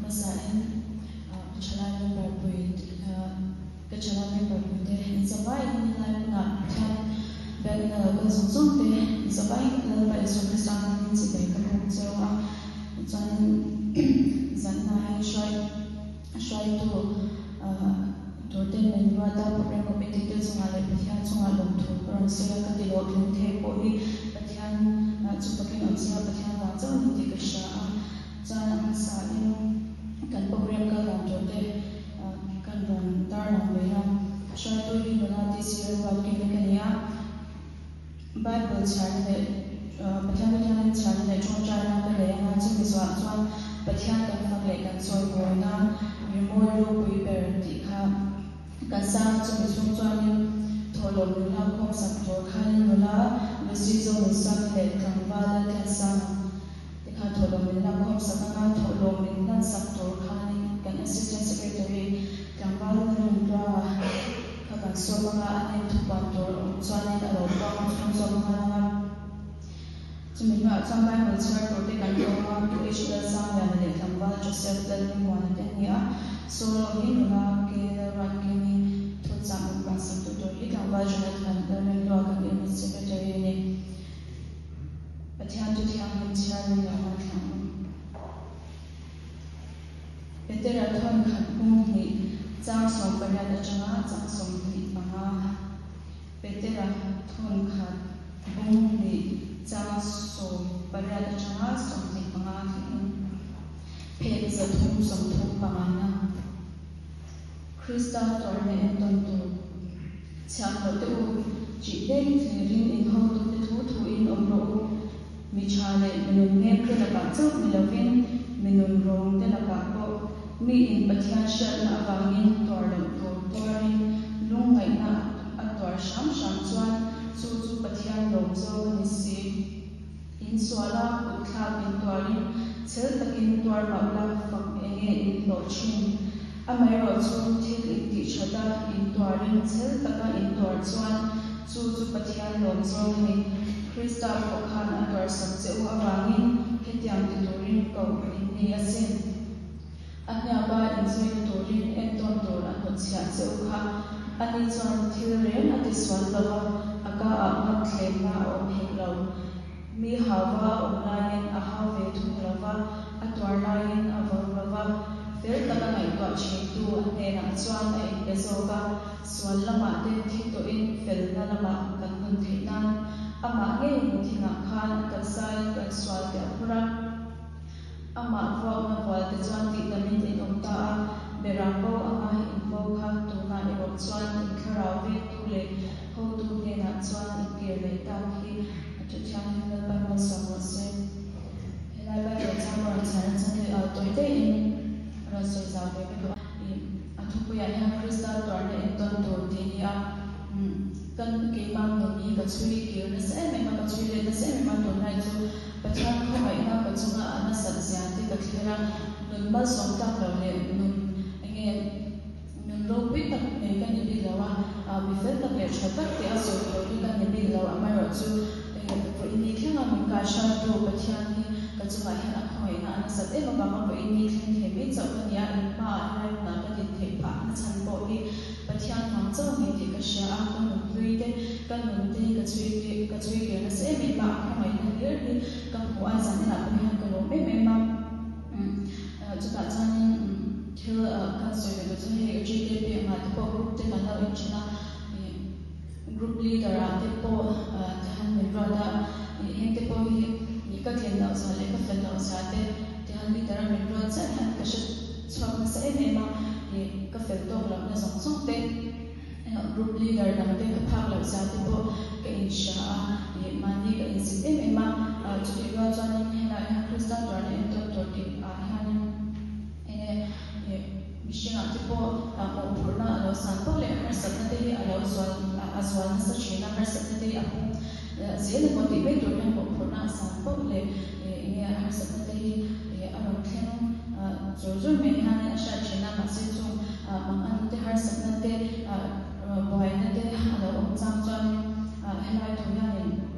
masain kachalai berbuat kachalai berbuat deh sabai nilai puna kan dan konsumsi deh sabai nilai suami sang sibai kamu jauh jangan jangan shai tu toten menjual program kompetitif sungai petian sungai lomtu orang sila kan di luar lomtu poli petian cupakin orang petian wajah nanti kerja jangan saling kan program kalau tote kan bantar namanya shai tu di mana di sila wakil kenya Bible channel petian channel contoh nama yang macam misal petian kan pakai kan soal corona remove pui berarti kasang cumi cuan tolong nula kong saktor kan nula mesizo misal le kambala kasang dekat tolong nula kong sakanga tolong nula saktor kan assistant secretary kambala nula kapan soba ane tuan tolong cuan ni kalau kong soba cumi sampai bercerai protek kan tu istilah sang yang le kambala Joseph dan muan tanya solo nula ke rakini sama pasal tu doi gambar Jonathan dan luar kan secretary ni petian tu tiang mencari nama kamu betul tuan kan ni jang som pada janga jang som ni mama betul tuan kan ni jang som pada janga som ni mama pet satu som tu mama Krista torne entonto chamo tu chỉ đến rin in hậu tu thu in omro mi chale minun ne ke la ba chok mi lovin minun rong te la ba ko mi in pathian shal na awangin torlam torin lungai na atwar sham chuan chu pathian long zo ni si in swala utha bin torin chel takin tor ma la fak enge in lo chin amai ro chu thil ti chada in torin chel taka in tor chuan chu pathian lom zo ni Krista ko khan atwar sak cheu awangin hetiam ti torin ko ni asin anya ba in zoi torin en ton tor an hot sia cheu kha ani chuan thil ren ati swan lawa aka a thlem na om helo mi hawa online a ha ve thu lawa atwar lain awang Fel taka ngai tua chin tu ane na chuan ai bezoga swal lama te thi to in fel na lama kan hun thina ama nge mu thina khan kan sai kan swal te apura ama ro na wal te chuan ti tamin in omta berako ama in bo kha tu na ni ro chuan in kharau ve tu le ho tu ne na chuan in pir le ta ki atu chang na ba ma so se helai ba te chang ro chan chan to te in Rasul Zabe itu aku punya yang Krista tuarne enton tortinia kan kebang mumi kacui kira saya memang kacui le saya memang torna itu pacar kau baiklah kacunga anak saksianti kacira numba sontak lalu num ingin numlopi tak kan lebih lawa bifel tak ya cepat dia suruh kan lebih lawa amai rasul ini kan mereka syadu pacar ni kacunga yang aku anak saksi memang ini kan hebat so ya impa hai na ka tin the pa na chan bo hi pathian mang chaw ni ti ka sha a ka mun lui de ka mun te ka chui ke na se mi pa ka mai na lir hi ka hu a san na ka han ka lo me me ma chu ta chan thil ka so de chu he ji de pe ma to group te ma na in china group leader a te po han me ro da he te po hi ni ka thlen na sa le ka fel na sa te Handi darah menurut saya kasih suami saya memang kafir tu kalau nak song te group leader dan dia kepak lalu saat itu ke insya mandi ke insiden memang juga jangan hendak Kristen orang itu tertib ini mesti nak tipu mau purna atau sampel le merasa tadi atau asal sesuatu merasa tadi aku saya nak motivate orang mau purna sampel le ini merasa tadi orang kan jujur mereka asal China masih tu makan tu harus nanti buat nanti ada orang sampai helai tu yang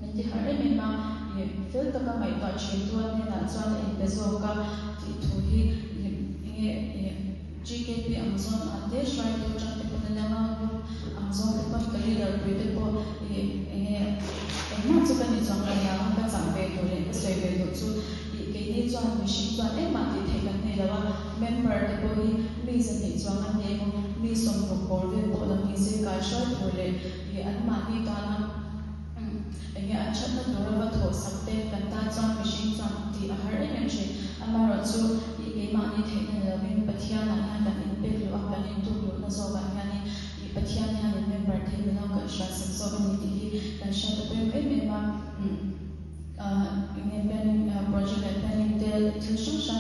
nanti hari memang feel tak kami tak cintuan ni nak jual investor ka itu hi GKP Amazon ate shrine to chan te panana Amazon te pan kali dar pete po ma chu kan ni chang la ya ka chang pe to le sai pe to chu ke ni chuan machine chuan ma ti the kan ne lawa member te po hi mi sa ni chuan an ne mo mi som ko bor ve po la mi se ka shar to le an ma ni ta na an chat na to ra tho sakte kan ta chuan machine chuan ti a har em che amaro chu ke ma ni the ne la min pathian na kan in pe lo a kan in tu lo na so ba ya ni pathian ya ni member the ni na ka shar sam so ni ti kan shar to pe ma in planning project and planning del tilshasha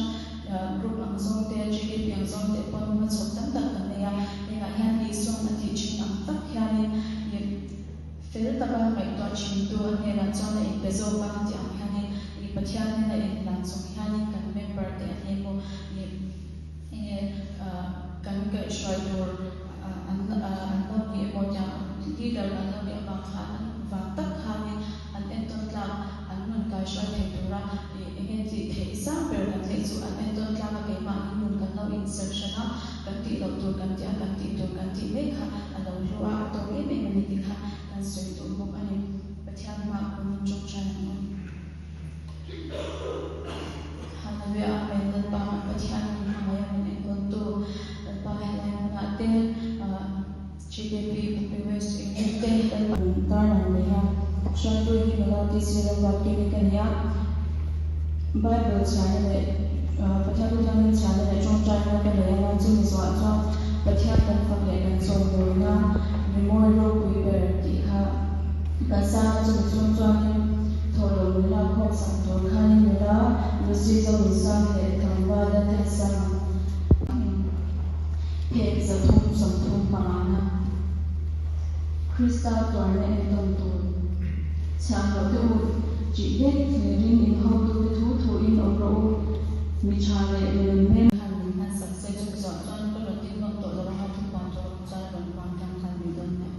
group Amazon del GKP Amazon del pon ma chok tam tak kan ya yan ni so na ti chin am tak ya ni fel ta ba kai to chin tu an ne ran chon na in pezo ba ti am ya ni pathian na in lan so ya ni kan member de ne ko ni kan ka shrai dor an no ni mo ja ti dar an no ni ba khan va tak khan ni an enton tla ka shrai the tura again ti the isa per kan the chu an enton tla ka ke ma nun kan no insertion ha kan ti lo tu kan ti me kha an lo ruwa to ke me ni ti kha kan soi tu mo ani pathian ma ko ni chok chan no hanawe a men dan pa ma pathian ni ma ya ne kon tu pa ha la na te GKP West in te dan ta na ne ha Shantu ki melodi sila wakti ni kanya Bible channel pathian channel channel chong chai na ka le na chu ni so cha pathian kan phang le kan so do na memorial ku ber ti kha ka sa chu chong chong tholo la kho sam to khan ni la lu si zo ni sa le kan ba da te sa he za thum sam thum pa na Krista to ne en to Chang lo tu chỉ biết người riêng in hậu tu thu thu in ở đâu mi cha lệ người men han sắc sẽ chung dọn cho có được tiếng non tội là hai thằng con cho cha vẫn còn đang thành bị đơn này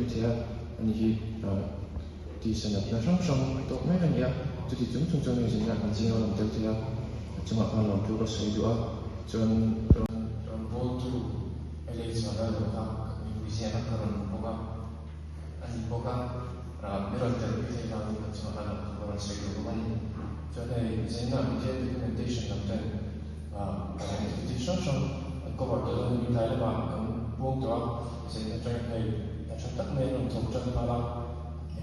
tia ani hi ti sana na sang sang to mai kan ya chu ti chung chung chung ni na kan jing lam tel tia chunga kan lam tu ro sei du a chon ron tu ele sana do ka ni sia na kan boga ani boga miron tel bi se ka ni chunga kan lam ro sei du man cho nên chính là cái documentation làm trên thì sắp xong có bảo tờ như thế là bạn buông đó sẽ cho này trong tất nhiên là thuộc trong ba la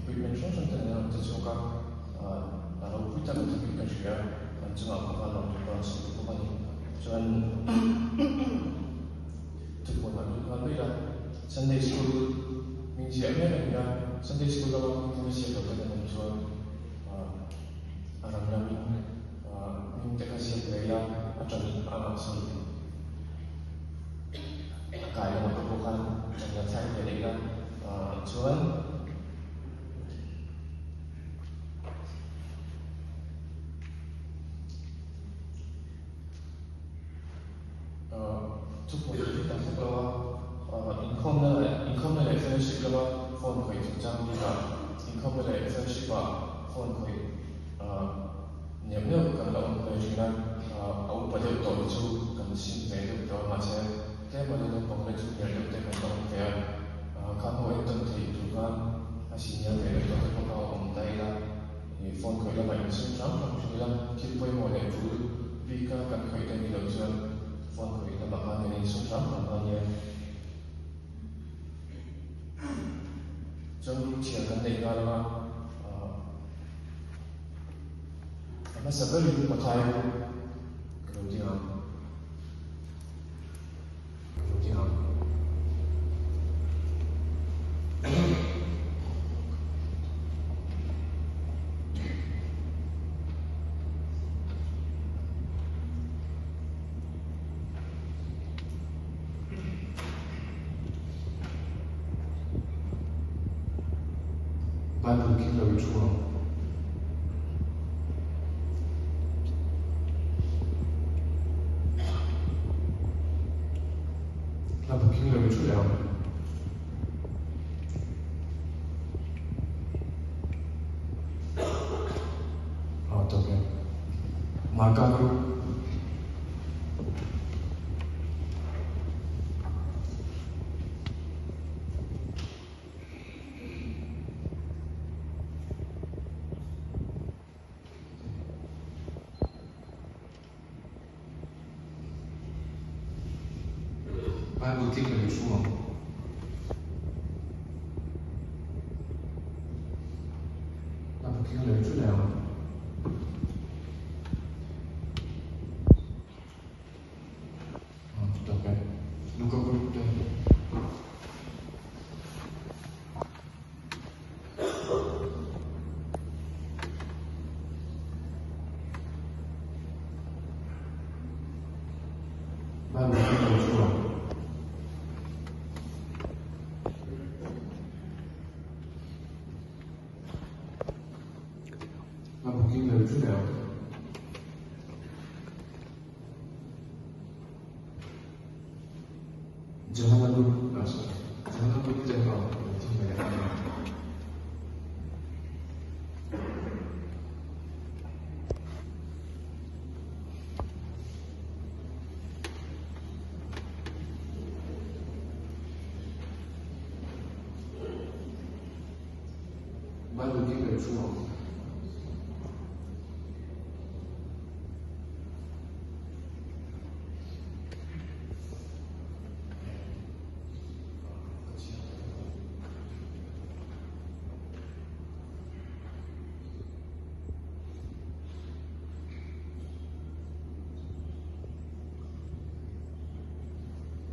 vì mình sống trong tình hình tự chủ là nó quyết tâm thực hiện cái gì đó chúng ta phải làm cho nó sự của mình cho nên thực hiện là bây giờ Sunday school mình sẽ biết là Sunday school đó mình sẽ được cái này cho alam namin yung kasi kaya at ang sunod kaya magkabukan ng sa kanila chuan chúc mừng chúng ta sẽ có income này fellowship là phone khởi chúng ta đi vào income này fellowship và phone khởi nhiều nước cần động về chúng ta ông phải được tổ chức cần xin về được đó mà sẽ cái mà được bóng lên chúng nhiều được để mình động về các hội tuần thì chúng ta xin nhớ về được đó các ông tay là thì phone khởi là mình xin lắm trong chúng ta khi quay một ngày chủ vì các cần khởi tên đi đầu chưa phone khởi là bạn anh nên xin lắm bạn anh nhé trong chiều gần đây là Masa beri percaya kerugian, Bible kita berjuang. Bible kita berjuang. Atau kan, maka guru Bible kita berjuang. Bible kita berjuang. Atau kan, luka guru dah. Bible kita berjuang. Mungkin lebih sudah. Jangan lalu rasa, jangan lalu jangan jangan. Baru kita berjuang.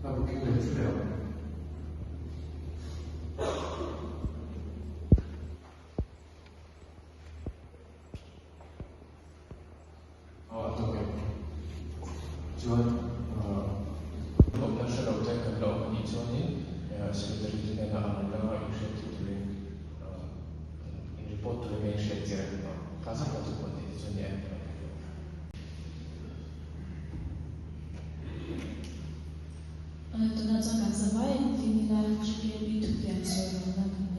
Baru kita berjuang. Jual, kalau saya dah cakap kalau ini jual ni, sekitar itu dengan anda insyaallah itu report tu dengan insyaallah. Kasih satu pun ini jual ni. Tuna cakap sampai, kini lah kita itu yang saya nak.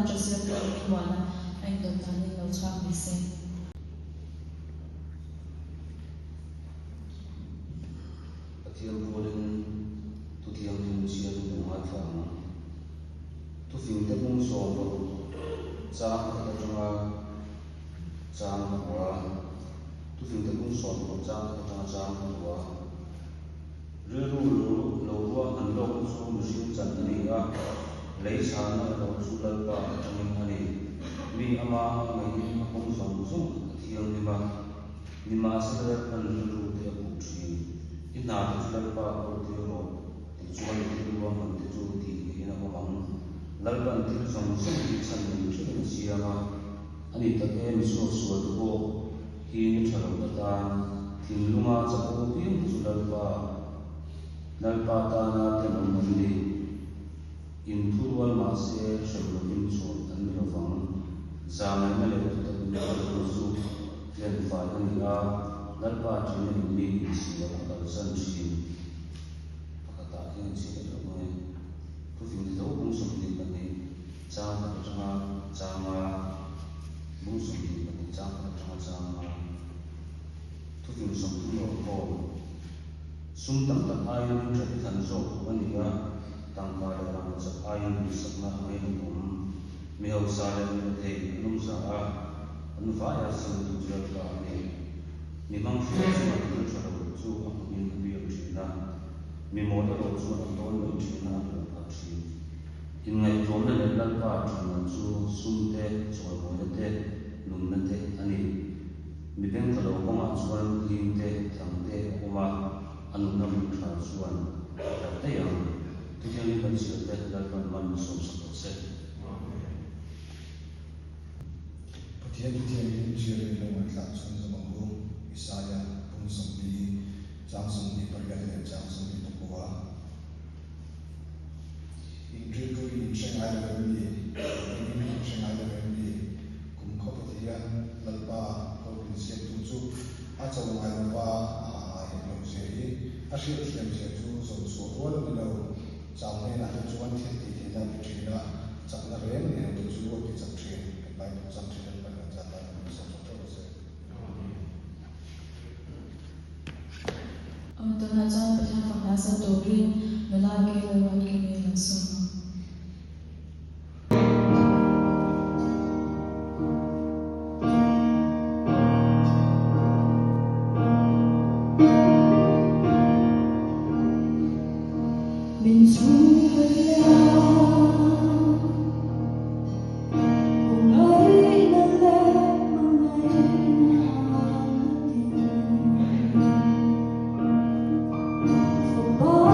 na Joseph Lee wala ay totally no chak mise. Pathiam rolling to the young Chia to my farm. To feel the moon so Jam Katranga Jam Wa. To feel the moon so Jam Wa. Riru Lowa and Low so machines and Nia. Leisana Sulapa Honey. We ama may home song soon, Tiang Lima Sadar and Lulu de Butri. In our Sulapa or the road, the Juan and the Judy in a woman. Lalpan Tilson, some children Siama, Anita Game so to go. He in Charabatan, Tim Luma, Zapopium, Sulapa, Nalpatana, Temple. In Turwal Mase, Shablotin Short and Milovang, Zaman Malay to the Zoo, Glen Fadania, Nalpa Chin, Lee, Sierra, Sunshine, Pakataki, and Sierra, to feel the open something, Jama, Musum, Jama, to feel something of home. Sumtam the iron Japan so, one year. Tangkar dalam sepain disebut ayam mihau salam teh nusa nufaya sentuh kami memang sudah semakin terlalu aku ingin biar Cina memang terlalu tahun Cina berarti ingat zaman lelah part sunte soal teh lumne teh ani mungkin kalau orang soal linte tangte orang anu nam transuan tapi yang Tujuan manusia dalam manusia sosial. Petian manusia dalam kelakson semanggu, Isaya pungsumbi, jangsumbi pergalian jangsumbi tepua. Indriku Shanghai Lembi, Shanghai Lembi, kumkau petian lalpa kau prinsip tujuh, acau lalpa yang seri, asyik yang seri soal minau. Sampai nanti cuman tidak bercerita, jangan rem yang tujuh kita cerita, baik kita cerita pada jalan bisa terus. Untuk najan pihak penghasa Dori melagi lewat kini langsung. Oh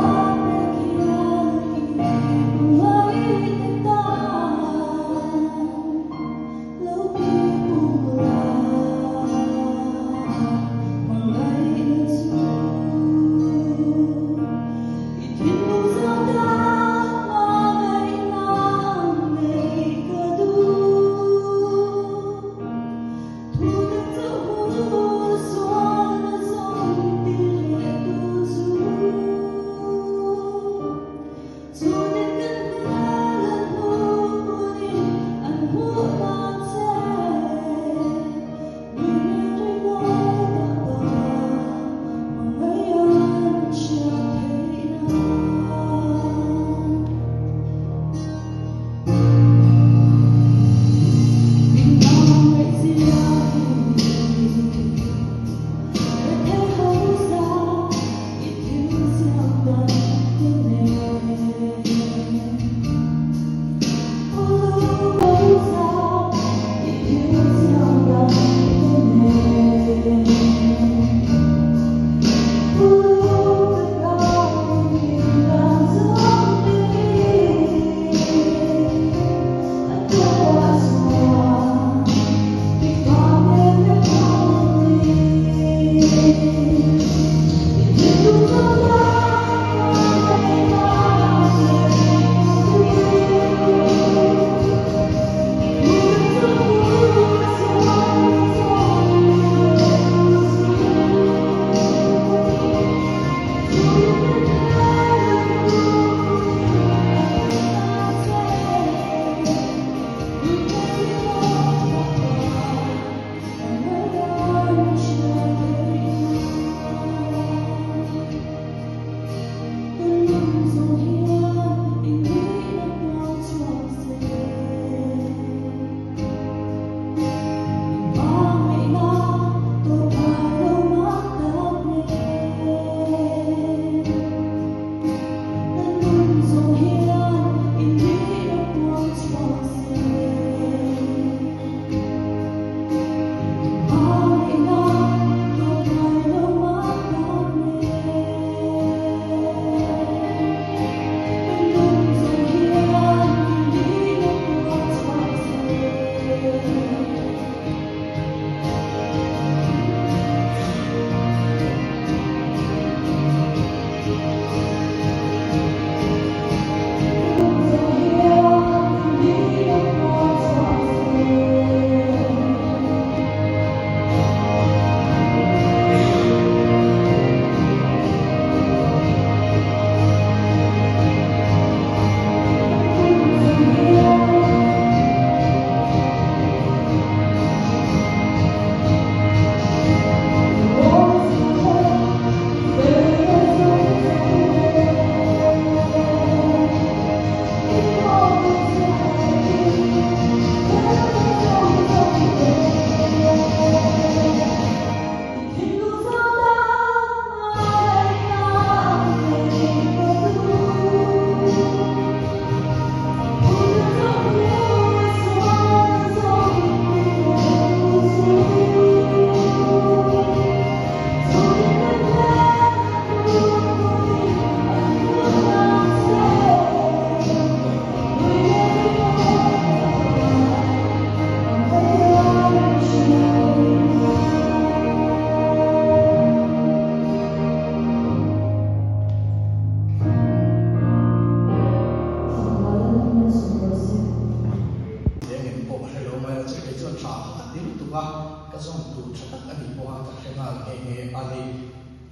ka ka zong tu thatak ani po ha ka khenga nge ani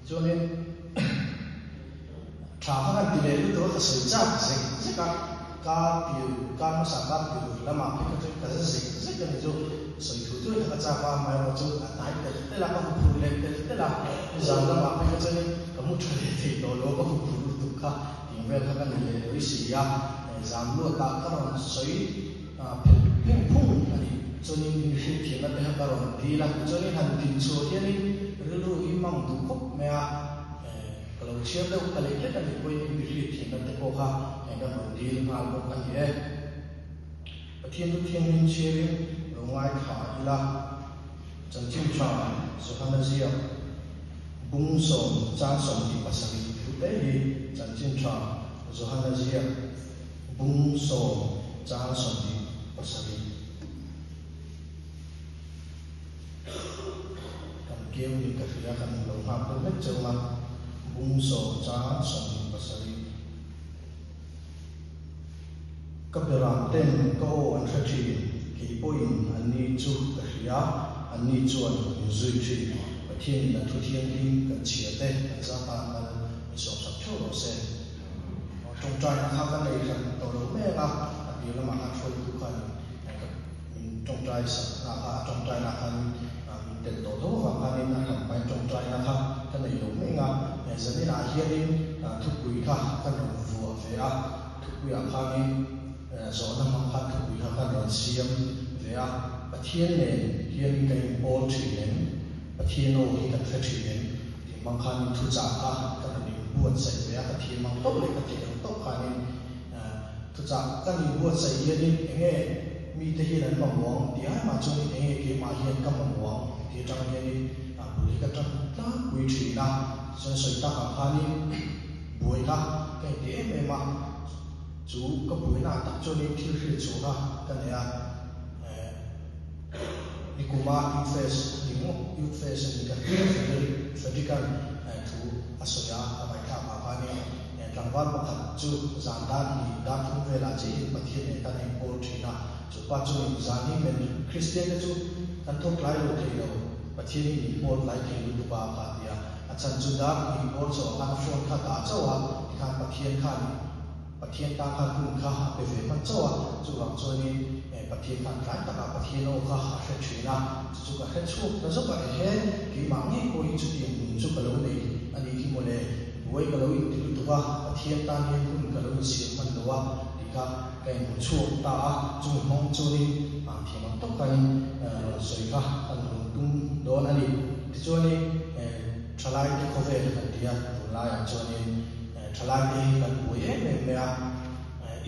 chone tha ha ti le lu to ka sai cha se ka pi ka ma sa ka pi la ma pi ka se ka ni jo sai thu tu ka cha ba mai ro chu a tai te la ka phu le te la za la ma pi ka che ka mu thu le te to lo ka phu tu ka ti ve ka ka ni le ri si ya zam lu ta ka ron sai phim phung ani choni ni hi thi na te ka ron ti la choni han tin cho hi ni ru lu i mang tu khop me a kalau siap dah kali kita kan boleh pilih kita teko ha yang kan deal hal bukan ye patien tu tiang min sharing rumai kha ila chan chim cha so kan sia bung som cha som di pasari tu dei chan chim cha so kan sia bung som cha som di pasari kan game ni ka dia kan lo ha tu met chama bung so cha som pasari kapiram ten ko an thati ki poin ani chu kahia ani chuan zui chi pathian na thu thian ling kan chia te za ta na so sa chu ro se tong trai na kha kan nei kan to lo me ga ati la ma ha thoi tu kan tong trai sa na ha tong trai na kan ten to do wa kan na kan pai tong trai na kha kan nei lo me nga zani na hianin thupui kha kan ro vua ve a thupui a kha ni zo na ma kha thupui kha kan ron siam ve a pathian ne hian kai pol thinen pathian o hi kan thla thinen ti mang kha ni thu cha kha kan ni buat sai ve a pathian mang to le ka ti to kha ni thu cha kan ni buat sai hianin enge mi te hi ran ma wang ti a ma chung ni enge ke ma hian ka ma wang ti tang hianin buli ka tang ta kui thi na sen soi ta ka khani buai ka ke de me ma chu ka buai na ta cho ni thil thil chu ha ka ne a ni kuma in face ni mo in face ni ka physical thu asoya ka mai ka ma ni tangwal ma khat chu zan dan ni da thu ve la chi pathian ne ta ne pol thina chu pa chu ni zani men christian chu kan thok lai lo thei lo pathian ni pol lai thei lu pa ka dia achan chu da ni pol so kan phone kha ta chawa kha pathian kha ni pathian ta kha kun kha pe ve ma chawa chu ram chu ni pathian kha kai ta ka pathian o kha ha she thina chu ka he chu na zo ka he ki ma ngi ko hi chu ti chu ka lo nei ani ki mo le buai ka lo i ti tu ka pathian ta ni kun ka lo si man lo wa ti ka kai mu chu ta a chu mong chu ni a thi ma to ka ni soi ka an tum don ani ti chu ni thalai te ko ve ka dia tu la ya chu ni thalai te kan buai me me a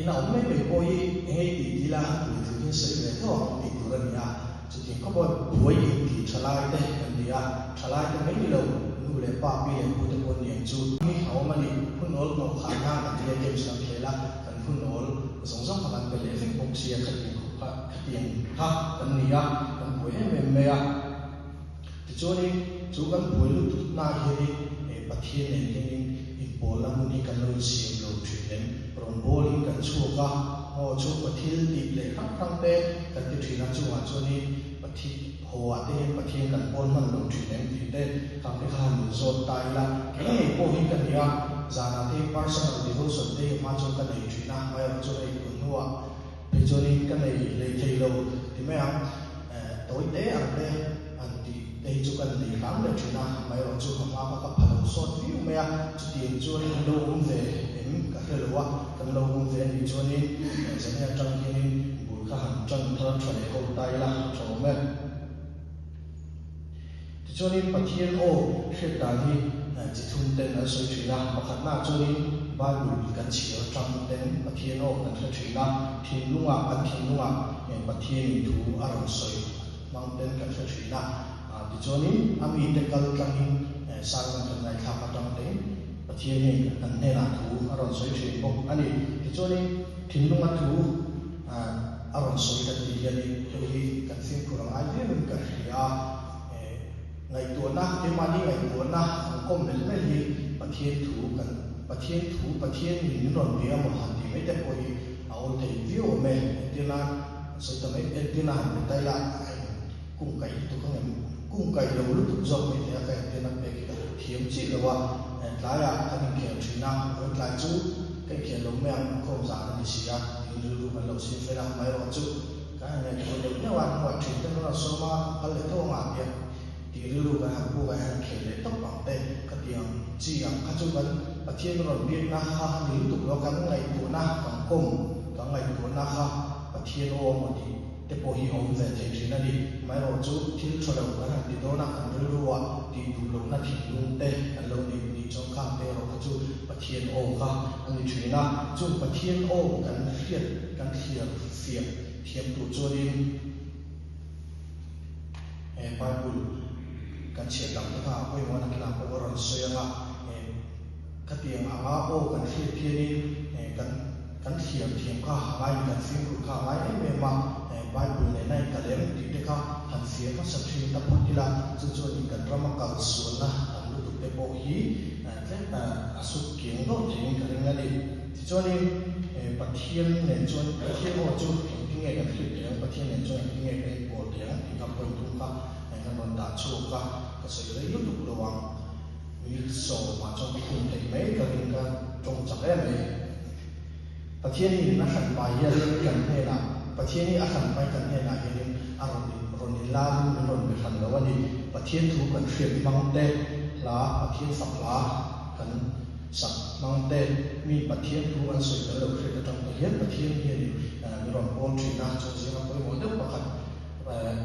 ina o me me ko hi he ti ti la tu tu ni sai le to ti tu ra ni a chu ti ko buai ti thalai te kan dia thalai te me ni lo nu le pa pi le pu te ko ni chu ni haw ma ni phun ol no kha na ka ti ke sam khela kan phun ol song song ka kan le fik bok sia ka ti ka tiang ha kan ni a kan buai me me a ti chu ni chu kan buai lu tu na hi ni pathian ne ni in pol la mun ni kan lo siam lo thinen ron bol kan chu ka ho chu pathil ti le khang khang te kan ti thina chu wa chu ni pathi ho ate pathian kan pol man lo thinen ti te kam te khan zo tai la ke po hi kan ya zana te personal devotion te ma chu kan nei thina ma ya chu nei kun huwa pe chu ni kan nei le thei lo ti me ang tối tế ang te an ti te chu kan nei ram le thina ma ya chu ma ka phalo so view me a chu ti chu ni lo um ve em ka he lo wa kan lo um ve ni chu ni zan ya tang ki ni bu ka han chang thar thale ko tai la cho me ti chu ni pathian o he ta ni chỉ thun tên ở soi thủy la mà khát na cho đi ba người cần chỉ ở trong tên mà thiên ô cần soi thủy la thiên lung à ăn thiên lung à mà thiên thủ ở trong soi mang tên cần soi thủy la thì cho đi ami tên cần cần in sang cần này khám ở trong tên mà thiên này cần nên là thủ ở trong soi thủy bốc anh đi thì cho đi thiên lung ăn thủ ở trong soi cần đi cái này thì cần xin của ai biết mình cần gì ngày tuổi na cái mà đi ngày tuổi na có mấy mấy gì bát thiên thủ nhìn nó đi mà hành thì mấy cái coi ao thì view mẹ thì là sự tâm ấy thì là người ta là cung cái tụ không em cung cái đầu lúc tụ dọc bên này cái tiền nắp cái thiếm chỉ làว่าlái cái mình khéo chỉ nào với lái chú cái khéo lồng mèo không giả là gì à thì lưu mà lồng xin phải làm máy rồi chú cái này thì được nếu anh ngoại trừ cái nó là số mà cái lệ thô mà tiền thì lưu cái hàng cô cái hàng khéo lệ tóc bằng tên cái tiền chỉ hàng các chú vẫn và thiên rồi biết na ha lưu tụ nó cái ngày tụ na bằng cung cái ngày tụ na ha và thiên ô một thìแต่พอฮีองจะเจริญนั่นดีไม่รู้จุดที่ชดเอากันที่โดนกันรู้ว่าที่ดูลงนั่นที่ลุงเตะกันลงนี่จงข้ามเตะเราจุดปะเทียนโอค่ะอันนี้ช่วยนะจุดปะเทียนโอกันเทียนกันเทียนเสียบเทียนตัวจุดนี้ไปบุญกันเชียร์ดังก็ค่ะไม่ว่านักกีฬาโอรันเซียนะก็เตียงอาโอกันเทียนเทียนนี้กันเทียมค่ะไว้กันฟิ้งคุณค่ะไว้ไม่มาไว้บุญในกระเล่มที่เด็กเขาหันเสียงเขาสับสนตะพุทิลาจุดๆกันรำกัดส่วนนะอันรู้ตุกเตโปฮีแต่สุดเก่งก็เก่งกันนั่นเองจุดนี้ปะเทียนเนี่ยจุดปะเทียนว่าจุดที่ไงกันที่เดียวปะเทียนเนี่ยจุดที่ไงกันโปรเดียวที่กับคนทุกข์ก็กันบรรดาโชคก็ก็สิ่งที่ยุติระวังมีโซ่มาจงคุณเด็กไม่กันกันจงจับได้ไหมปะเทียนนี่นักขันไปเยอะกันให้ละประเทศนี้อาศัยไปกันเนี่ยนะเห็นอารมณ์ลาลุนไปทันแล้ววันนี้ประเทศถูกกันเสียบมังเตลาประเทศสักลากันสักมังเตมีประเทศถูกกันสวยแต่เราเคยจะต้องเห็นประเทศนี้มีรอนโอนจีน่าจนเสียมาไปหมดเด็กประคัน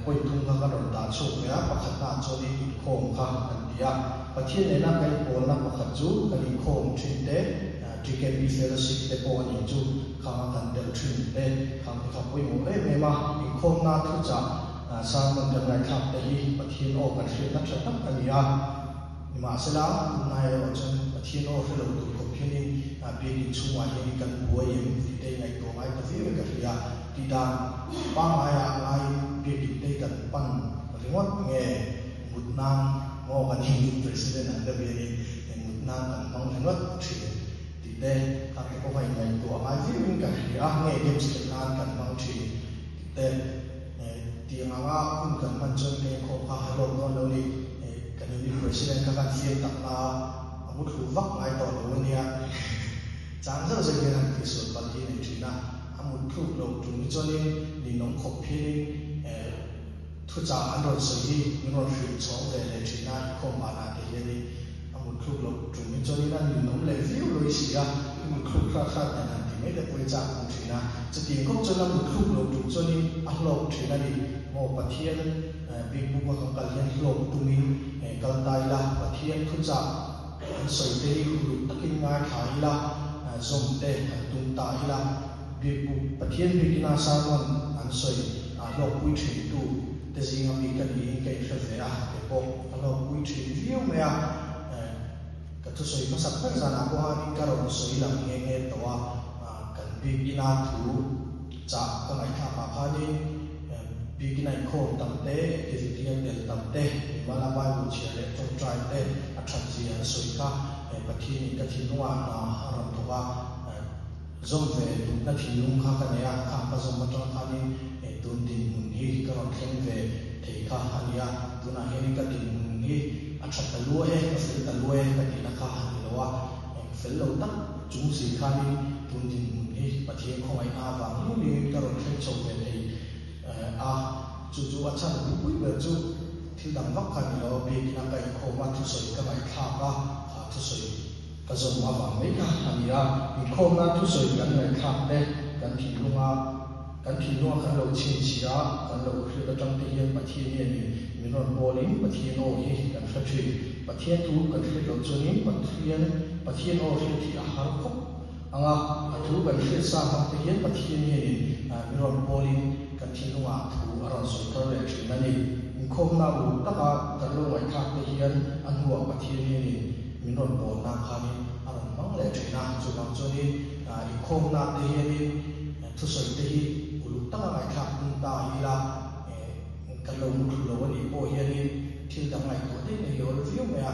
ไปทุ่งกันกันรอนตาโชคเนี่ยประคันหน้าจนนี้โค้งข้างกันเดียประเทศนี้นะไปโอนนะประคันจูกันโค้งชินเตที่เก็บมีเฟลสิกเตโปนี่จูข้างกันเดินชินเตข้างที่ขับไปหมดไม่มาอีกโค้งหน้าทุกจ่าสร้างมันยังไงครับแต่ที่ประเทศโอกันเสียนักชนักกันยานี่มาเสร็จแล้วนายเราจะประเทศโอที่เราดูกับที่นี่เป็นช่วงวันนี้กันบัวยังที่ได้ในตัวไอ้ตัวที่เราเรียกที่ด้านป้าไอ้อะไรเป็นที่ได้กันปั้นหรือว่าเงี้ยมุดน้ำมองกันที่ประธานนั่นก็เป็นมุดน้ำกันมองเห็นว่าที่ที่ได้การที่เขาไปในตัวไอ้ที่มันกันที่เงี้ยเก็บสิ่งนั้นกันมองที่ได้ที่มาว่าคุณกันมันจนเป็นข้อพาหลงนอนเลยกันนี่ประธานการเสียตักลาอาวุธหูวักไอ้ต่อเลยวันนี้จางเรื่องจะเป็นที่สุดปฏิในที่นั้นอาวุธถูกลงจุดนี้จนนี่น้องขบพี่ทุจาอันรสซีมีรสฟิวช่องเลยในที่นั้นข้อมานาที่นี่อาวุธถูกลงจุดนี้จนนี่นั่นนี่น้องเลยฟิวเลยสิอาวุธถูกฆ่าแต่นั้นที่ไม่ได้บริจาคของที่นั้นจะตีก็จนอาวุธถูกลงจุดจนนี่อัลลอฮ์ที่นั่นนี่โมปะเทียนบิ๊กบุกของกัลยันโลกตุมิกัลไตละปะเทียนทุจาสวยเตยหุ่นตะกินงาขายละสมเตยตุนตายละบิ๊กบุกปะเทียนบิ๊กนาซาวันอันสวยโลกวิถีตูแต่สิ่งที่มีกันนี้เกิดขึ้นเลยแต่พอโลกวิถีวิวเมียก็ทุกสิ่งมันสักเป็นสารพัดนี่ก็เราสวยหลังเงี้ยตัวกันบิ๊กนาถูจากก็ไม่ข้ามาพานี่บิ๊กนาโคตั้งเต้ที่เรียนเดินตั้งเต้มาลาบายบุญเชียร์เลยจงใจเต้อัศจรรย์สวยก็ปะที่นี่ก็ที่นัวนะฮารัมตัวจงเวนักที่ลุงข้ากันเนี่ยข้าพเจ้ามาจงข้านี่ตุนดินมุนีก็เราเข่งเวที่ข้าฮันยาตุนอาเฮนี่ก็ดินมุนีอัศจรรย์ล้วนก็ฟิลต์ล้วนก็ดินข้าฮันนี่ละว่าฟิลต์ตั้งจุงสีข้านี่ตุนดินมุนีปะที่ของไอ้อาวังลุนี่ก็เราเข่งชมเวที่จู่ๆอาจารย์บุ้ยเบอร์จู่ที่ดังวักกันเราเบียกินอะไรโคมาทุสอยก็ไม่ข้าก็ทุสอยก็จะมาฟังไม่ข้าอันนี้มีโคมาทุสอยกันไม่ข้าเด็กกันที่ลุงกันเราเชี่ยชีระกันเราคือก็จังที่ยังประเทศนี้มีรอนโบลิ่งประเทศโอ้ยกันสักทีประเทศทูกันที่เราจะนี้ประเทศโอ้ยที่อาหารครบทูกันที่สร้างประเทศนี้มีรอนโบลิ่งกันที่ลุงทูอารมณ์สุดท้ายเลยที่นั่นนี่คมนาบุตรกันลงไว้ข้างที่ยังอันหัวประเทศนี้มีรอนโบนาคานี่อารมณ์มั่งเลยที่นั่นจุดบางจุดนี้คมนาที่นี่ทุสอยที่ตั้งแต่ขับตั้งแต่ยีรากันลงทุนวันนี้โอ้ยนี่ที่ตั้งแต่ตัวที่นี่เราฟิวเนี่ย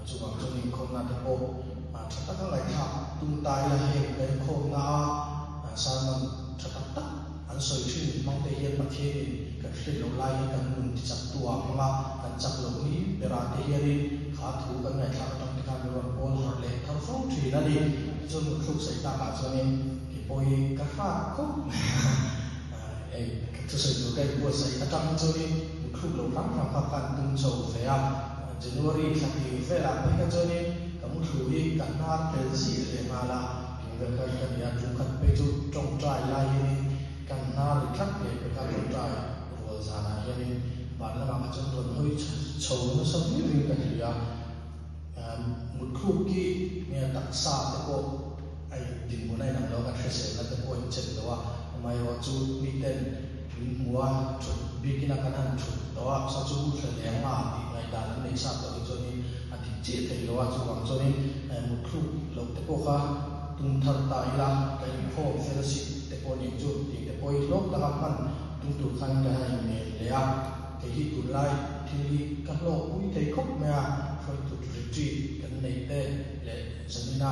จุดบางจุดนี้คนน่าจะโอ้ตั้งแต่ขับตั้งแต่ยีราเห็นเป็นคนน่าสร้างมันชัดตั้งอัน an soi thin mang te hian pathian kan hret lo lai kan mun ti chak tua hmanga kan chak lo ni bera te hian kha thu kan ngai thla tang te kan ro pol har le thar phong thi na ni chon mu thuk sai ta ka chuan ki poi ka fa khop ei ka sai tu kai po sai atang chuan mu thuk lo ram ram pa kan tung chau ve a January thati ve la pa ka chuan ka mu thu hi kan na pe si le ma la ki ve ka ya tu khat pe chu trong trai lai ni kan na ri thak le pe ka trong trai ro za na hian ban la ma chon don hoi chou no sam ni ri ka hi ya một khu kia nghe đặc xa thế cô anh tìm muốn này làm đó cả thế sẽ là thế cô anh chừng đó mai họ chú đi tên mua chụp đi cái nào cái nào chụp đó sao chú phải léo mà thì ngày đàn nó lấy sao tới cho nên anh thì chết thì đó chú bằng cho nên một khu lâu thế cô khác tung thật tại là cái phố phải là gì thế cô nhìn chú thì thế cô lúc ta gặp anh tung tụt khăn cái này này léo cái gì tụt lại thì các lô cũng thấy khóc mẹ phải tụt retreat kan nei te le zamina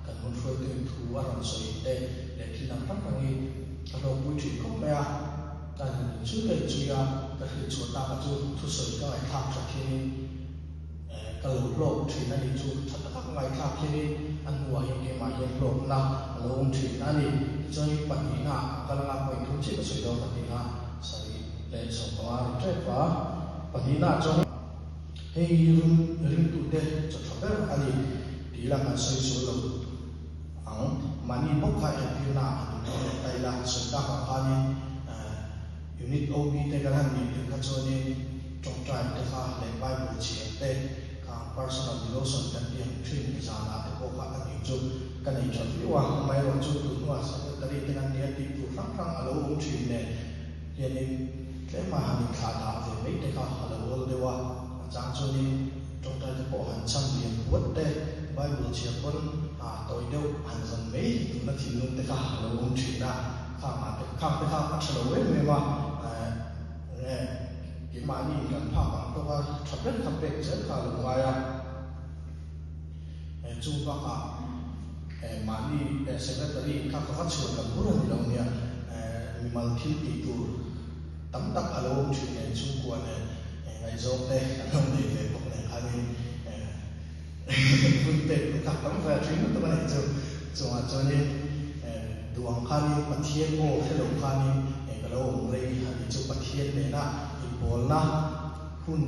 kan mun foi te thu aran soi te le thinam tak kangi ka lo pui thi khop mea kan chu le chuya ka hi chu ta ka chu thu soi ka ai thak tha thi ka lo lo thi na ni chu that ka ngai thak thi an huwa hi ke ma ye lo na lo um thi na ni choi pa ni na ka la poi thu chi ka soi do pa ni na sai le so pa tre pa pa ni na chong hei ring tu te cho thaber ali dila kan soi so lo ang mani bok kha e pina tai la so ta ka ani unit ob te kan han ni ka choni trong trai te kha le bible chi te ka personal devotion kan tiang thin za na te ko ka ani chu kan ai chon wi wa mai ro chu tu wa sa ta ri te kan ni ti tu phang phang alo um chi ne yani le ma han kha da ve me te ka alo de wa Giang cho nên trong tay cái bộ hành trăm miền quất đây Bible chia quân tôi đâu hành dần mấy chúng ta thì luôn tới cả là ông chỉ là khám cái bắt đầu ấy mà nghe cái mà đi gần phá bằng tôiว่าchặt đất thập bệ rất là ngoài chung các mà đi secretary các phát triển là muốn làm đâu nha mình mang thiên tỷ tu tấm tắc là ông chỉ là chung của này ngày dâu tết không để về một ngày hai mươi phương tiện cũng gặp lắm về chính của tôi này cho nên đường khai bát thiên ô cái đường khai cái đó ông lấy hai cái chữ bát thiên này na thì bốn na hun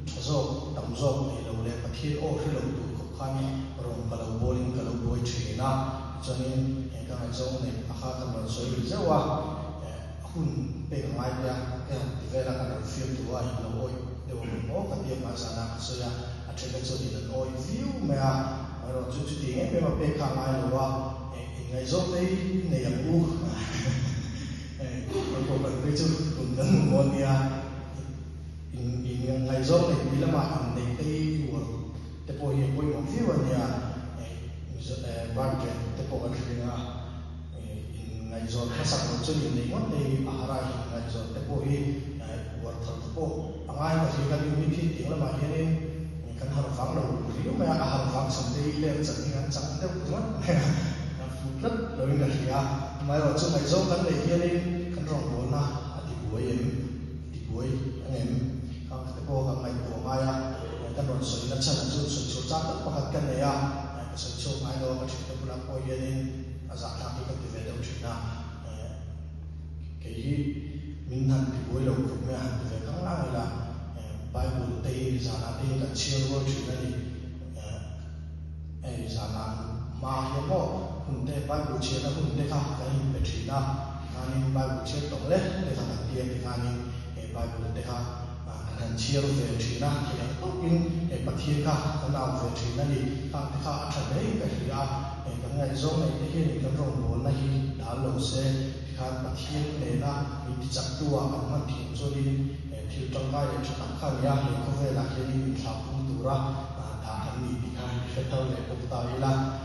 cho dâu đầm dâu thì đầu lấy bát thiên ô cái đường tụ khúc khai rồi cái đầu bowling cái đầu bơi chuyền na cho nên cái ngày dâu này akha cái mình soi đi dâu hun bên ngoài kia cái về là cái đầu phiêu tụ ai là ôi đều có cái điểm mà sao nào soi à trên cái chỗ đi là ôi view mà rồi chút chút tiếng ấy mà bên khang ai là ngày dỗ đấy ngày làm u còn còn cái chút cũng rất ngon nha ngày dỗ này đi làm ăn này cái của cái bộ hiện bộ một view nha ban cái bộ cái gì nha ngày dỗ nó sắp được cho nhìn thấy mất đi à ra ngày dỗ cái bộ hiện của thật bộ ai mà chỉ cần những cái tiếng là mà hiện kan har phang lo ri ma har phang sam dei le chang ni kan chang te pu na fu tat lo ni ka ya mai ro chu mai zo kan le hian ni kan rong bo na ati buai angem ka te po ka mai po ma ya kan ron so na chan chu so cha ta pa kan ne ya so chu mai lo ka chi te pu la po hian ni aza ta ki ka ti ve do chi na ke hi min han ti buai lo ku me han ti ve ka la la Bible tây giả là tin cả chiêu vô chuyện này giả là mà hiện có hùng tây Bible chiêu là hùng tây khác cái hình về chuyện nào anh Bible chiêu tổng lệ để thằng tiền thì anh Bible tây khác anh chiêu về chuyện nào thì anh tốt in để bắt thiên khác cái nào về chuyện này thì khác thì khác trở đấy cái gì à cái ngày giống này cái hiện cái rồng bốn này đã lâu xe khác bắt thiên này là mình đi chặt tua anh mà thiên cho đi thì trong vai để chúng ta khai ra thì có thể là cái gì thảo cũng đủ ra đã thành gì thì khai sẽ thâu để phục tạo là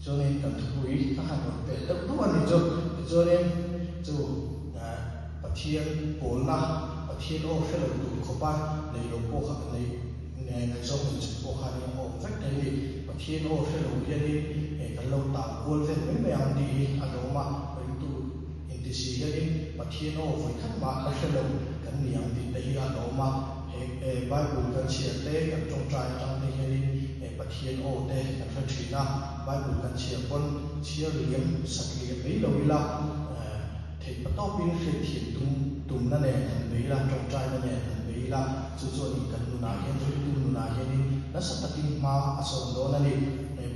cho nên cần chú ý các hành động để đốc thúc anh cho nên chú bát thiên bốn là bát thiên ô sẽ là đủ khó ban để lục bộ khắc này ngày sau mình chụp bộ khắc này ô vách này thì bát thiên ô sẽ là đủ yên đi cái lâu tạm cuốn về mấy mẹ ăn đi ăn đồ mà ti si hianin pathian o voi khat ma a hrelo kan niang ti te hi a loma Bible kan chia te kan tong trai tang te hianin pathian o te kan hre thina Bible kan chia pon chia liam sakli ei lo ila thei patopin hre thiam tum na ne kan beila tong trai na ne kan beila chu chu ni kan nu na hian ri tu nu na hianin na sa takin ma asom do na ni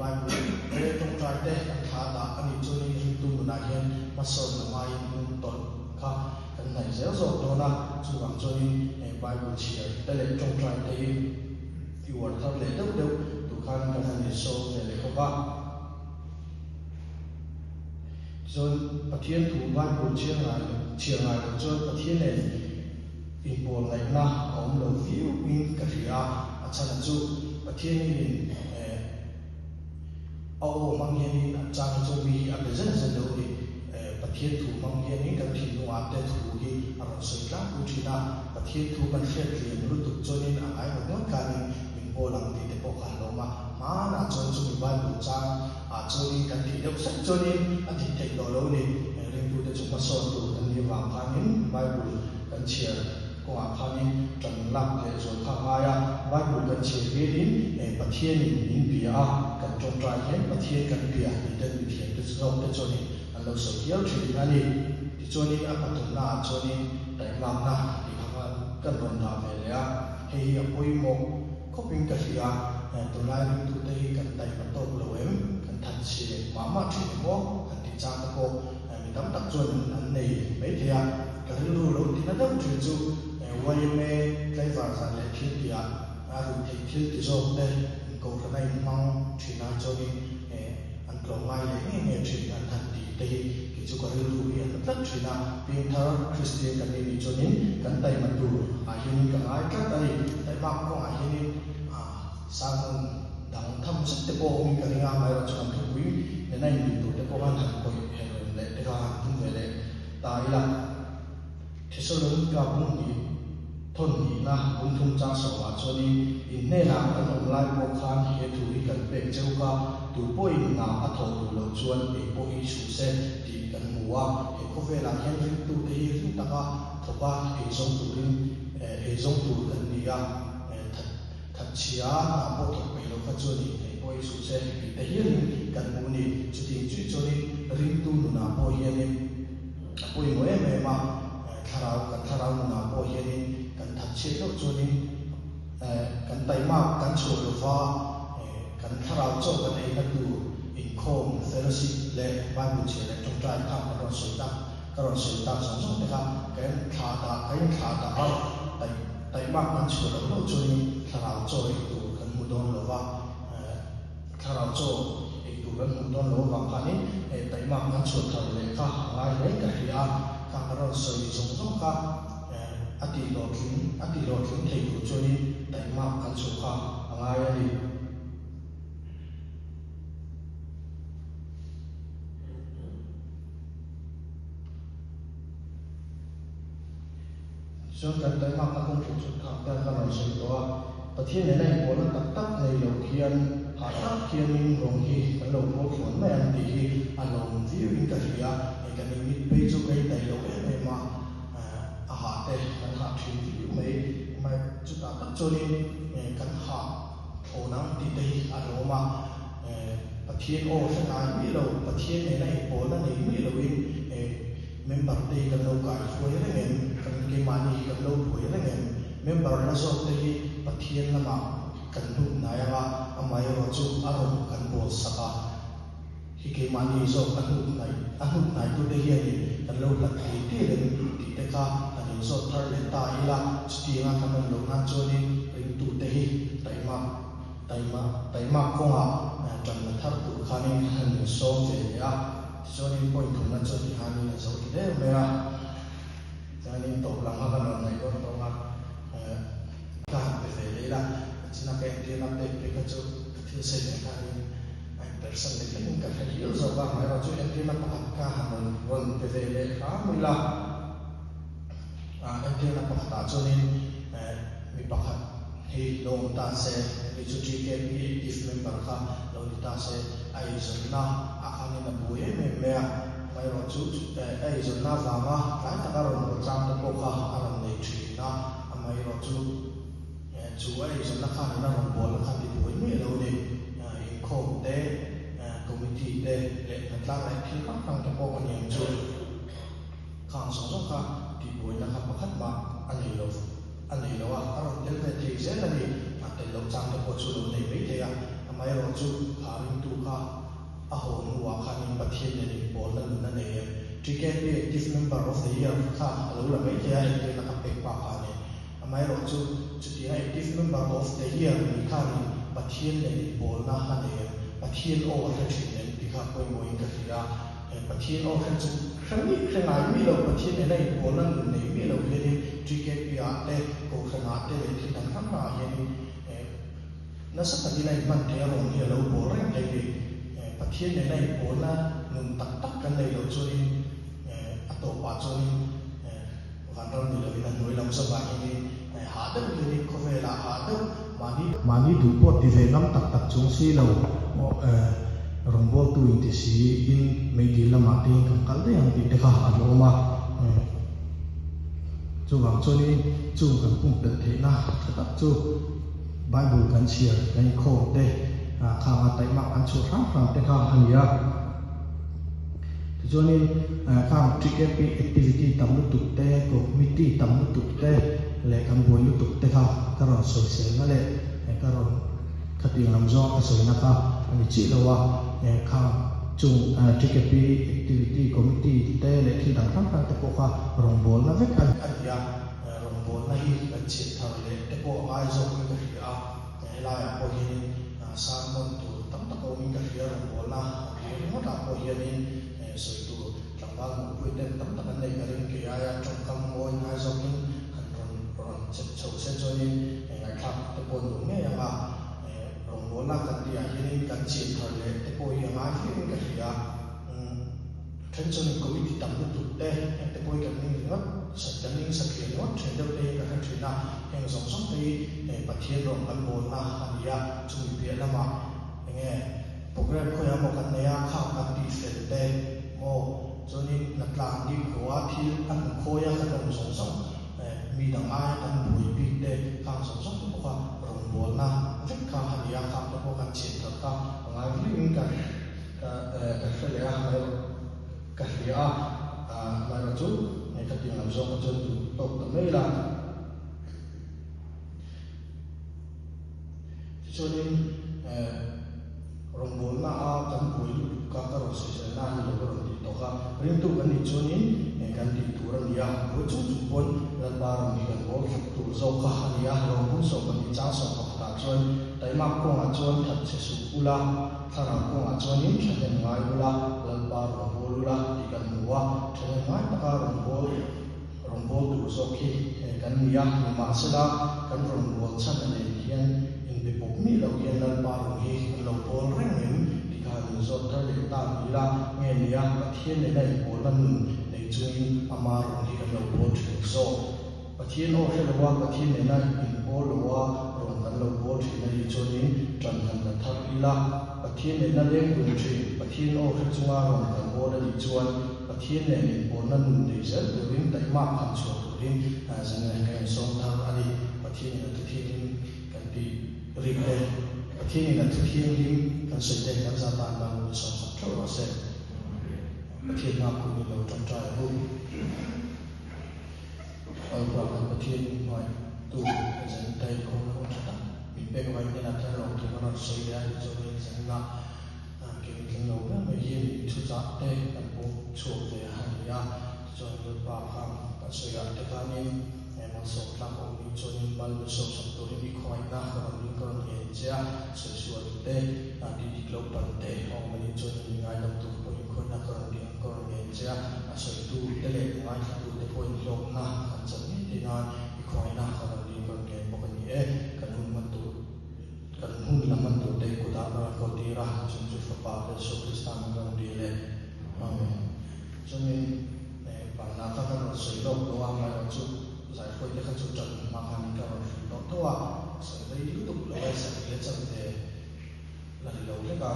Bible hre tong trai te kan tha da ani chu ni ri tu nu na hian ma son na mai nun ton kha kan nai zel zo do na chu wang chu ni Bible chia te le tong trai te hi war thar le deuh deuh tu khan kan han ni so le ko ba John pathian thu Bible chia ngai John pathian ne in bol lai na om lo fiu in ka ria achana chu pathian ni au mang hian ni chang chu bi a be zen zen lo ni pathian thu mang hian ni kan thin nu a te thu hi a ron sei tla u thina pathian thu kan hret li lu tu chonin a ai ma ka ni in bol ang ti te po kha lo ma na chon chu bi Bible chang a choni kan ti deuh sak choni a ti te lo lo ni ring tu te chu ma son tu kan ni wa phanin Bible kan chia ko a phanin tan lak le zo kha ya Bible kan chia ve din pathian ni in bia kan tong trai hen pathian kan bia ni den bi thian te zo te choni an lo so hial thi ani ti choni a patum na choni dai lam na ti kha kan ron na ve le a hei a poi mo khoping ka ria to lai tu te kan dai ma to lo em kan than chi ma ma thi mo kan ti cha ko mi dam tak chon an nei me thia ka lu lo ti na dam chu chu wai me kai va sa le thi tia a ru thi thi ti zo te ko ka nai mang thi na choni an ko mai le nge thi an than ti te ki chu ko lu hi an tat thi na pin thar Christian kan ni choni kan dai ma tu a hin ka ai ka dai ma ko a hin sang dang tham sắc te po mi ka ringa mai ra chon thu wi ne nai mi tu te po han han ko le te ka tum ve le ta ila Thessalon ka bun ni thon ni na bun thum cha so wa choni in ne na ka nom lai po khan he thu ri kan pe cheu ka tu po in na a tho tu lo chuan e po i su se ti kan muwa e ko ve la hen ri tu te ri ta ka thoba e zong tu rin e zong tu kan ni ya thật chia na bộ thuộc về lâu phát triển thì bôi số xe thì thể hiện cần muốn đi chủ tiền chủ cho đi riêng tu na bôi hiện đi bôi mỗi em mà thà rau na bôi hiện đi cần thật chia đâu cho đi cần tay mà cần sổ được va cần thà rau cho cần ấy là đủ income fellowship lệ ban buổi chiều lệ trong trai tham các đoàn sợi tăng sản xuất đấy ha cái khá đã tại bác ăn chùa lâu lâu cho nên thà nào cho ấy tụ gần một đòn lâu vào thà nào cho ấy tụ gần một đòn lâu vào cái này tại bác ăn chùa thầu lệ khá ngay lấy cái gì à các đoàn sợi giống khá ati lo kín thầy tụ cho nên tại bác ăn chùa khá ngay đi cho cần tới mặt là không phụ thuộc thẳng ra các loại sự đó. Và thiên này này có là tắc này đầu tiên, hạ tắc thiên minh rồng hi, cái đầu có chuẩn này anh thì anh lòng view in cái gì à, cái này mình bây giờ cái này đầu này mà hạ tệ, anh hạ thiên view mà chúng ta tắc cho nên cái hạ thổ năng thì đây anh lo mà và thiên ô sẽ nói biết đâu, và thiên này có là này biết đâu in member te kan lo ka foi la ngem kan ke mani kan lo foi la ngem member na so te hi pathian na ma kan nu na ya ga amai ro chu aron kan bo saka hi ke mani so kan nu nai tu te hi ni kan lo la ti te le ti te ka ani so thar le ta ila sti nga kan lo na cho ni ring tu te hi tai ma ko nga chan na thar tu khani han so ve ya cho nên point thủ là cho thì hai là dấu thì đấy là cho nên tổ làm hoa văn này có tổ mà cả về đấy là chỉ là cái tiền làm để cái chỗ cái xây dựng cái person để cái cái cái hiểu rồi và phải là cho em tiền làm cả hàng vần về đấy khá mới là em tiền làm cả cho nên mình bắt thì long ta sẽ đi cho chị cái if member ka long ta sẽ ai rồi na anh là bùi em mai ro chu ai zo na va ma lai ta ro no chang ta ko kha aram nei thi na mai ro chu ai zo na kha na ro bol kha ti boi me lo ni in kho te committee te le na tla lai khi ka kang ta ko an yang chu khang so so kha ti boi na kha pakhat ma ani lo wa aram del ve ti ze na ni ta te lo chang ta ko chu lo nei be te ya mai ro chu kha ring tu kha a ho nu wa kha ni pathian ni bol na ne ticket be active member of the year kha lo la me te ya te na ka pe pa kha ne mai ro chu ti active member of the year ni kha ni pathian ni bol na ha ne pathian o ta thi ne ti kha ko mo in ka ti ra pathian o khan chu khani khana mi lo pathian ne nei bol na nei mi lo ke ni ticket be a te ko khana te le ti tan kha ma ye ni na sa ti lai man te ro ni lo bol reng te ni pathian ne nei bol na nun tak tak kan nei lo chu in a to pa chu in van ron ni lo in noi lam sa ba ni ha da ni ko ve la ha da mani du pot ti ve nam tak tak chung si lo rombol tu in ti si in me di lama ti kam kal de ang ti te kha alo ma chu wang chu ni chu kan pum pe the na tak chu bible kan share kan kho te kha ma tai ma an chu ram te kha han ya cho nên các ticket activity tầm lúc tục te committee tầm lúc tục te lệ cán bộ lúc tục te ha các rồi social nó lệ các rồi các tiền làm do các social nó ha anh chị đâu à các chung ticket activity committee te lệ khi đăng ký các bộ ha rong bol nó vết anh ya rong bol nó hi anh chị thằng lệ te bộ ai zo cái gì à lại à bộ hi sáng môn tu tắm tắc ông cái gì rong bol na cái nó đã bộ hi nên soi tu tanggal mupui dan teman-teman dari garing kiaya congkam moin azokin ron chau sejoin ngai khap te pon me yang a rong bola kan dia ini kan chin thale te po yang a hi ka dia tension committee tam tu te te po kan ni ngot sakani sakhi ngot thendo te ka kan thina yang song song te pathian rong kan bol na ania chung bi lama nge program ko ya mo kan ne ya kha kan ti fel te mo cho nên là làm đi của thì ăn khôi ăn đồng sống sống mi đồng ai ăn bùi bị để càng sống sống cũng qua rồng bùa na rất càng hạt ya càng có càng triển thật càng ngay những cái phải là cái mà là chú này cái tiền làm do cái chân tụ tụ mấy là cho nên rong bol na kan bui ka ro se na ni lo ro ti to ka rin tu kan ni choni kan ti tu ro ya ko chu chu pon la ba ro ni kan bol tu zo ka ha ya ro bu so kan ni cha so ka ta chon dai ma ko ma chon that se su ula thara ko ma chon ni cha den ngai ula la ba ro bol ula ti kan wa chon ngai ta ka rong bol tu so ki kan ni ya ni ma se da kan rong bol chan ne hian bị bốc mi lâu yên lần ba rồi hi lâu bol reng hin thì cả người zot thar le ta mi la nghe nia pathian ne nei bol lan nei chuin ama ro hi ka lâu bol thrin so pathian o hre wa pathian ne na in bol wa ron kan lâu bol thrin nei chuin tran kan na thar ila pathian ne na leng bul thrin pathian o hre chunga ron kan bol ani chuan pathian ne in bol nan nei zel turin tai ma khan chu turin zan ne kan so thar ani pathian ne tu thin kan ti ring le pathian na thu thiên lim kan se te kan za ta na lu so so tro ro se pathian na ku ni lo tram trai hu al pra kan pathian mai tu zan tai ko ko ta min pe ko ni na ta ro tu na so ya ni so ni zan na ke ni lo na me yin thu za te kan po chu ve ha ya so lo pa ha ta so ya te ka ni mà số lượng ông đi cho nên bao nhiêu số số tôi đi khỏi na còn đi còn hiện ra số số tế là đi lâu bận tế ông đi cho nên ngay đầu tôi có nhữngคนna còn hiện ra số tu tế lệ ngay tu tế coi lâu na còn chẳng biết thế nào đi khỏi na còn đi còn hiện một cái gì cần hun là mình tu tế của ta là có đi ra chúng tôi phải bảo vệ số Christian còn đi lên amen cho nên bản là các cái số lâu đó mà chúng giải phẫu để khắc phục trần mà hàng cái đó thôi à sẽ lấy tiếp tục là sẽ lấy chân để là đầu cái cả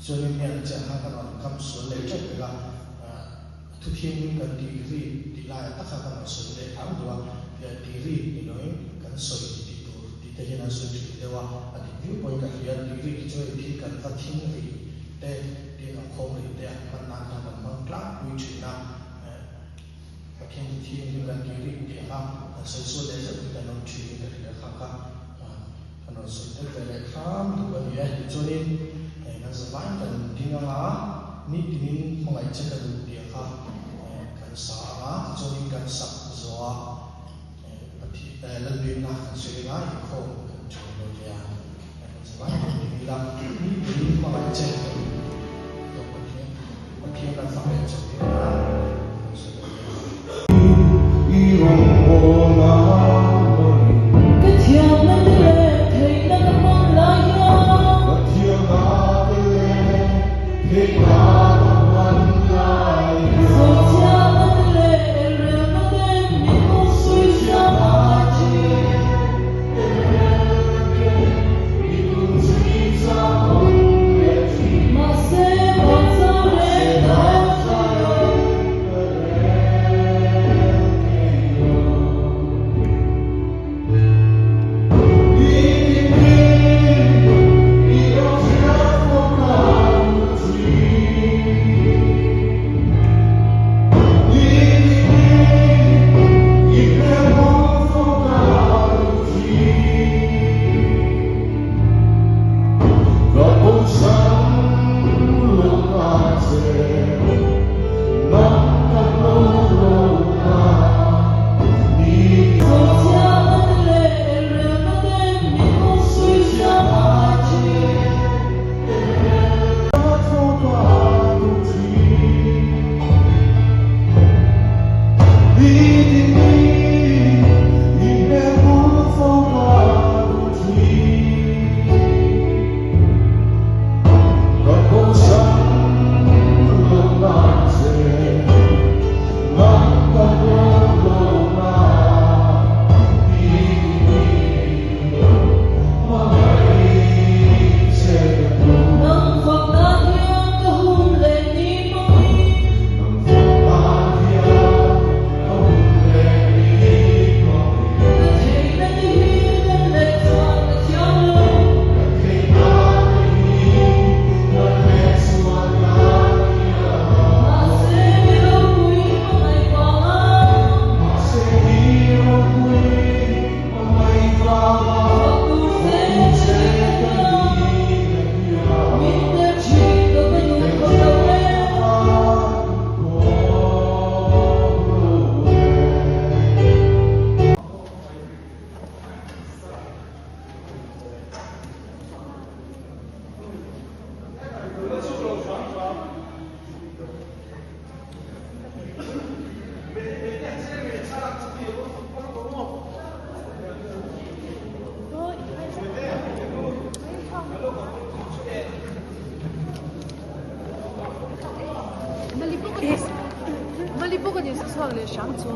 所以呢，这还可能他们说来这个ทุกทีกันดีรีดีลายตั้งแต่กันสุดเลยทั้งตัวดีรีนี่น้อยกันสวยดีตัวดีแต่ยังนั้นสวยดีแต่ว่าอันนี้วิวพอยต์กันเรียนดีรีช่วยที่กันตัดทิ้งรีแต่ดีน้องคงรีแต่มันนานทำมันมันกล้าวิจิตรนะก็แค่ที่กันดีรีดีครับสวยๆเลยจะเป็นการน้องชีวิตกันเลยครับกันน้องสวยแต่เลยครับตัวนี้ช่วยนี่นั่นสบายกันดีงามนี่ดีของไอ้เจ้ากันดีครับกันสาระจนกันสักจัวปฏิเล่นบินนะกันสุริยะอีกคนกันจนโลเดียกันสบายกันดีละนี่ดีของไอ้เจ้ากันตัวปฏิกันฟังไอ้เจ้าดีนะสุริยะอีโรงโบราณก็เที่ยวมันเลยเที่ยวนั่งมันลายก็เที่ยวมาเลยเที่ยวมาMalibu ni sasa le shanzu.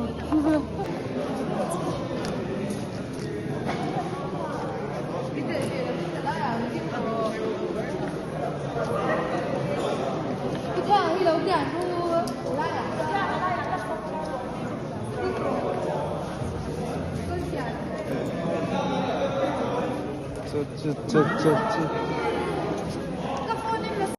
这。